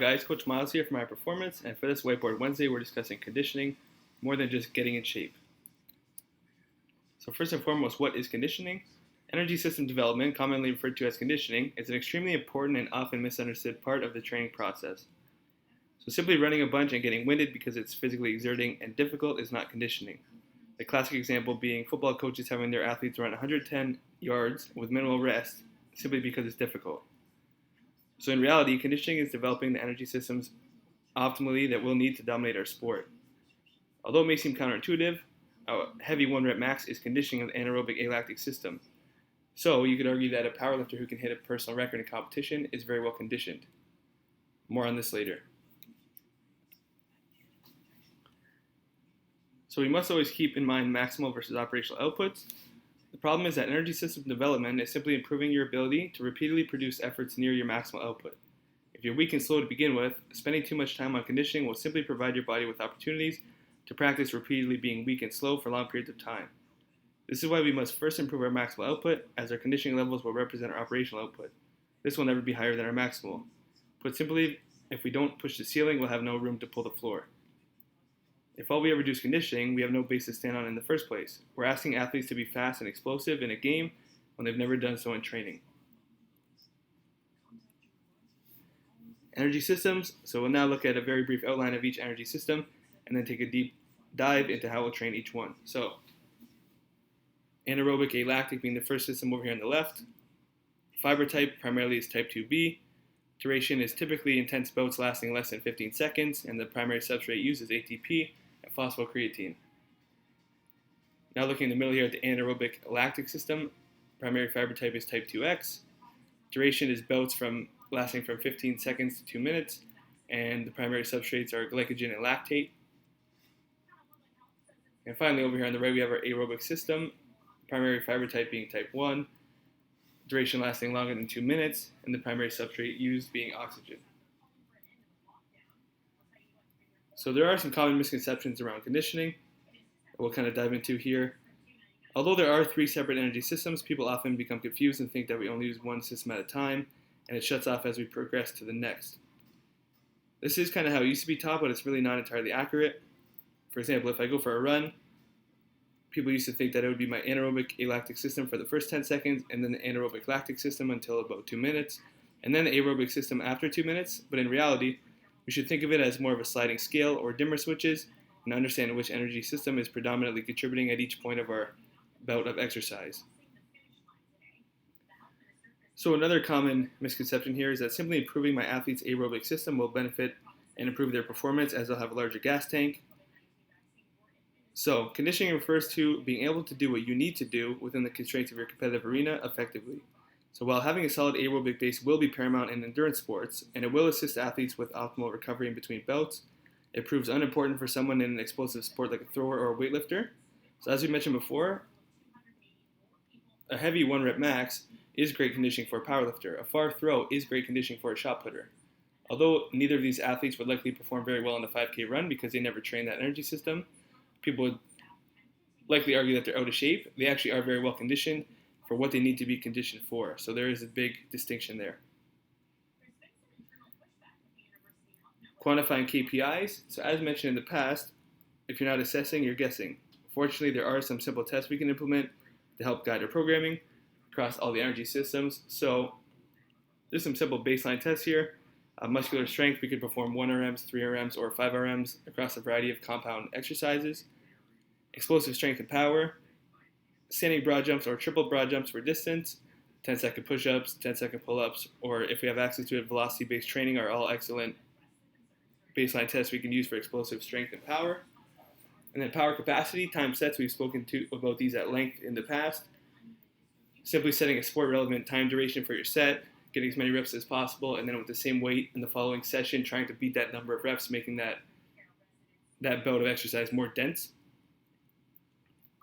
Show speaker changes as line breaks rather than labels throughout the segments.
Guys, Coach Miles here for my performance, and for this Whiteboard Wednesday, we're discussing conditioning more than just getting in shape. So first and foremost, what is conditioning? Energy system development, commonly referred to as conditioning, is an extremely important and often misunderstood part of the training process. So simply running a bunch and getting winded because it's physically exerting and difficult is not conditioning. The classic example being football coaches having their athletes run 110 yards with minimal rest simply because it's difficult. So in reality, conditioning is developing the energy systems optimally that we'll need to dominate our sport. Although it may seem counterintuitive, a heavy 1 rep max is conditioning of the anaerobic alactic system. So you could argue that a powerlifter who can hit a personal record in competition is very well conditioned. More on this later. So we must always keep in mind maximal versus operational outputs. The problem is that energy system development is simply improving your ability to repeatedly produce efforts near your maximal output. If you're weak and slow to begin with, spending too much time on conditioning will simply provide your body with opportunities to practice repeatedly being weak and slow for long periods of time. This is why we must first improve our maximal output, as our conditioning levels will represent our operational output. This will never be higher than our maximal. Put simply, if we don't push the ceiling, we'll have no room to pull the floor. If all we ever do is conditioning, we have no base to stand on in the first place. We're asking athletes to be fast and explosive in a game when they've never done so in training. Energy systems. So we'll now look at a very brief outline of each energy system and then take a deep dive into how we'll train each one. So anaerobic alactic being the first system over here on the left. Fiber type primarily is type 2B. Duration is typically intense bouts lasting less than 15 seconds, and the primary substrate used is ATP and phosphocreatine. Now looking in the middle here at the anaerobic lactic system, primary fiber type is type 2X. Duration is bouts lasting from 15 seconds to 2 minutes, and the primary substrates are glycogen and lactate. And finally, over here on the right, we have our aerobic system, primary fiber type being type 1, duration lasting longer than 2 minutes, and the primary substrate used being oxygen. So there are some common misconceptions around conditioning that we'll kind of dive into here. Although there are 3 separate energy systems, people often become confused and think that we only use one system at a time, and it shuts off as we progress to the next. This is kind of how it used to be taught, but it's really not entirely accurate. For example, if I go for a run, people used to think that it would be my anaerobic alactic system for the first 10 seconds, and then the anaerobic lactic system until about 2 minutes, and then the aerobic system after 2 minutes. But in reality, we should think of it as more of a sliding scale or dimmer switches, and understand which energy system is predominantly contributing at each point of our bout of exercise. So another common misconception here is that simply improving my athlete's aerobic system will benefit and improve their performance, as they'll have a larger gas tank. So conditioning refers to being able to do what you need to do within the constraints of your competitive arena effectively. So while having a solid aerobic base will be paramount in endurance sports, and it will assist athletes with optimal recovery in between bouts, it proves unimportant for someone in an explosive sport like a thrower or a weightlifter. So as we mentioned before, a heavy 1 rep max is great conditioning for a powerlifter. A far throw is great conditioning for a shot putter. Although neither of these athletes would likely perform very well in a 5K run because they never trained that energy system, people would likely argue that they're out of shape. They actually are very well conditioned for what they need to be conditioned for. So there is a big distinction there. Quantifying KPIs. So as mentioned in the past, if you're not assessing, you're guessing. Fortunately, there are some simple tests we can implement to help guide our programming across all the energy systems. So there's some simple baseline tests here. Muscular strength, we could perform 1 RMs, 3 RMs, or 5 RMs across a variety of compound exercises. Explosive strength and power, standing broad jumps or triple broad jumps for distance, 10-second push-ups, 10-second pull-ups, or if we have access to it, velocity-based training are all excellent baseline tests we can use for explosive strength and power. And then power capacity, time sets, we've spoken about these at length in the past. Simply setting a sport-relevant time duration for your set, getting as many reps as possible, and then with the same weight in the following session, trying to beat that number of reps, making that bout of exercise more dense.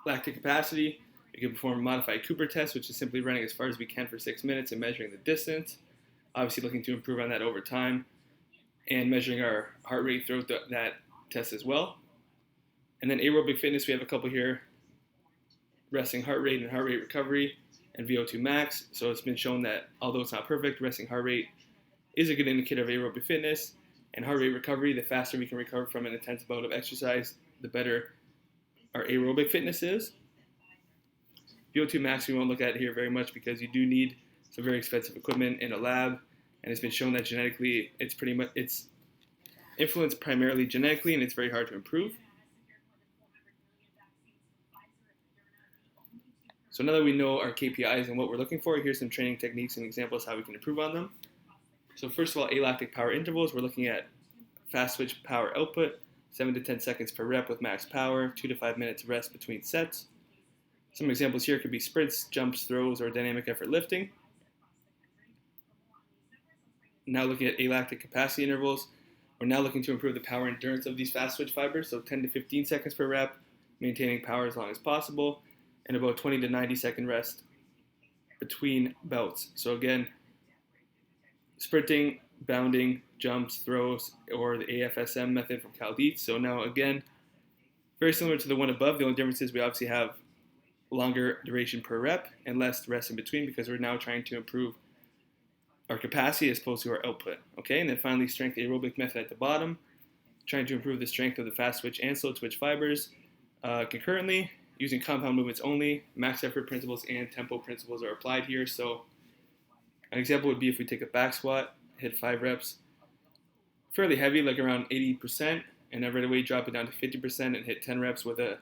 Lactic capacity, we can perform a modified Cooper test, which is simply running as far as we can for 6 minutes and measuring the distance. Obviously looking to improve on that over time, and measuring our heart rate throughout that test as well. And then aerobic fitness, we have a couple here. Resting heart rate and heart rate recovery, and VO2 max. So it's been shown that although it's not perfect, resting heart rate is a good indicator of aerobic fitness. And heart rate recovery, the faster we can recover from an intense bout of exercise, the better our aerobic fitness is. VO2 max we won't look at here very much because you do need some very expensive equipment in a lab, and it's been shown that genetically it's influenced primarily genetically, and it's very hard to improve. So now that we know our KPIs and what we're looking for, here's some training techniques and examples how we can improve on them. So first of all, alactic power intervals. We're looking at fast switch power output, 7 to 10 seconds per rep with max power, 2 to 5 minutes rest between sets. Some examples here could be sprints, jumps, throws, or dynamic effort lifting. Now looking at alactic capacity intervals, we're now looking to improve the power endurance of these fast switch fibers, so 10 to 15 seconds per rep, maintaining power as long as possible, and about 20 to 90 second rest between bouts. So again, sprinting, bounding, jumps, throws, or the AFSM method from Cal Dietz. So now again, very similar to the one above. The only difference is we obviously have longer duration per rep and less rest in between because we're now trying to improve our capacity as opposed to our output. Okay, and then finally strength aerobic method at the bottom, trying to improve the strength of the fast switch and slow twitch fibers concurrently using compound movements only. Max effort principles and tempo principles are applied here. So an example would be if we take a back squat, hit 5 reps, fairly heavy, like around 80%, and then right away drop it down to 50% and hit 10 reps with a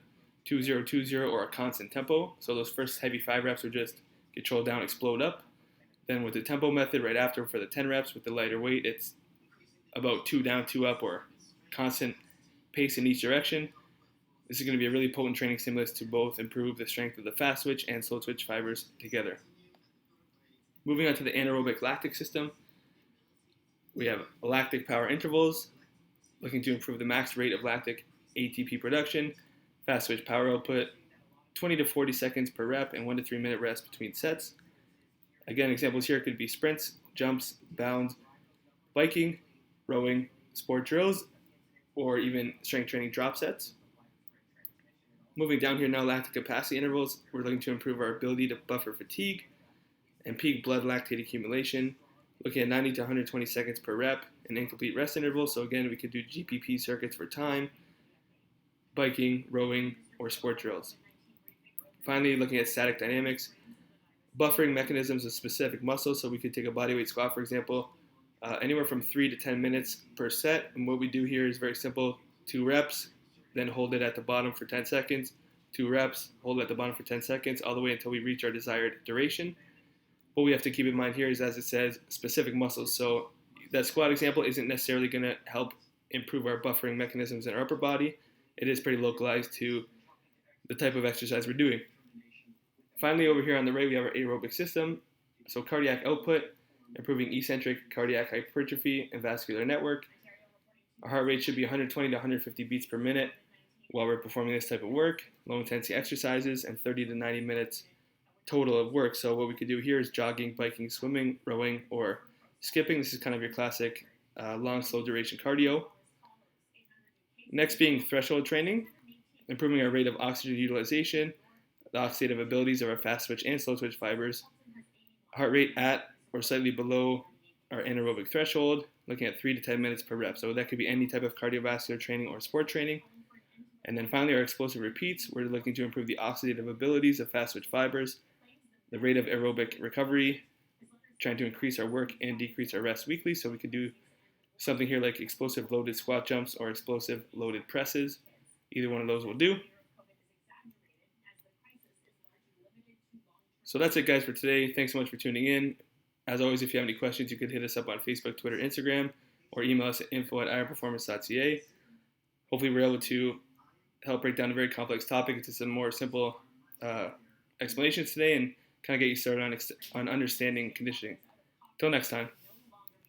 2-0-2-0 or a constant tempo. So those first heavy 5 reps are just control down, explode up. Then with the tempo method right after for the 10 reps with the lighter weight, it's about 2 down, 2 up, or constant pace in each direction. This is going to be a really potent training stimulus to both improve the strength of the fast twitch and slow twitch fibers together. Moving on to the anaerobic lactic system, we have lactic power intervals, looking to improve the max rate of lactic ATP production, fast switch power output, 20 to 40 seconds per rep, and 1 to 3 minute rest between sets. Again, examples here could be sprints, jumps, bounds, biking, rowing, sport drills, or even strength training drop sets. Moving down here now, lactic capacity intervals, we're looking to improve our ability to buffer fatigue and peak blood lactate accumulation, looking at 90 to 120 seconds per rep and incomplete rest intervals. So again, we could do GPP circuits for time, biking, rowing, or sport drills. Finally, looking at static dynamics, buffering mechanisms of specific muscles. So we could take a bodyweight squat, for example, anywhere from 3 to 10 minutes per set. And what we do here is very simple: 2 reps, then hold it at the bottom for 10 seconds, 2 reps, hold it at the bottom for 10 seconds, all the way until we reach our desired duration. What we have to keep in mind here is, as it says, specific muscles. So that squat example isn't necessarily going to help improve our buffering mechanisms in our upper body. It is pretty localized to the type of exercise we're doing. Finally, over here on the right, we have our aerobic system. So cardiac output, improving eccentric cardiac hypertrophy and vascular network. Our heart rate should be 120 to 150 beats per minute while we're performing this type of work, low intensity exercises, and 30 to 90 minutes total of work. So what we could do here is jogging, biking, swimming, rowing, or skipping. This is kind of your classic long, slow duration cardio. Next being threshold training, improving our rate of oxygen utilization, the oxidative abilities of our fast twitch and slow twitch fibers, heart rate at or slightly below our anaerobic threshold, looking at 3 to 10 minutes per rep. So that could be any type of cardiovascular training or sport training. And then finally, our explosive repeats, we're looking to improve the oxidative abilities of fast twitch fibers, the rate of aerobic recovery, trying to increase our work and decrease our rest weekly. So we could do something here like explosive loaded squat jumps or explosive loaded presses. Either one of those will do. So that's it, guys, for today. Thanks so much for tuning in. As always, if you have any questions, you could hit us up on Facebook, Twitter, Instagram, or email us at info@irperformance.ca. Hopefully we're able to help break down a very complex topic into some more simple explanations today and kind of get you started on understanding conditioning. Till next time.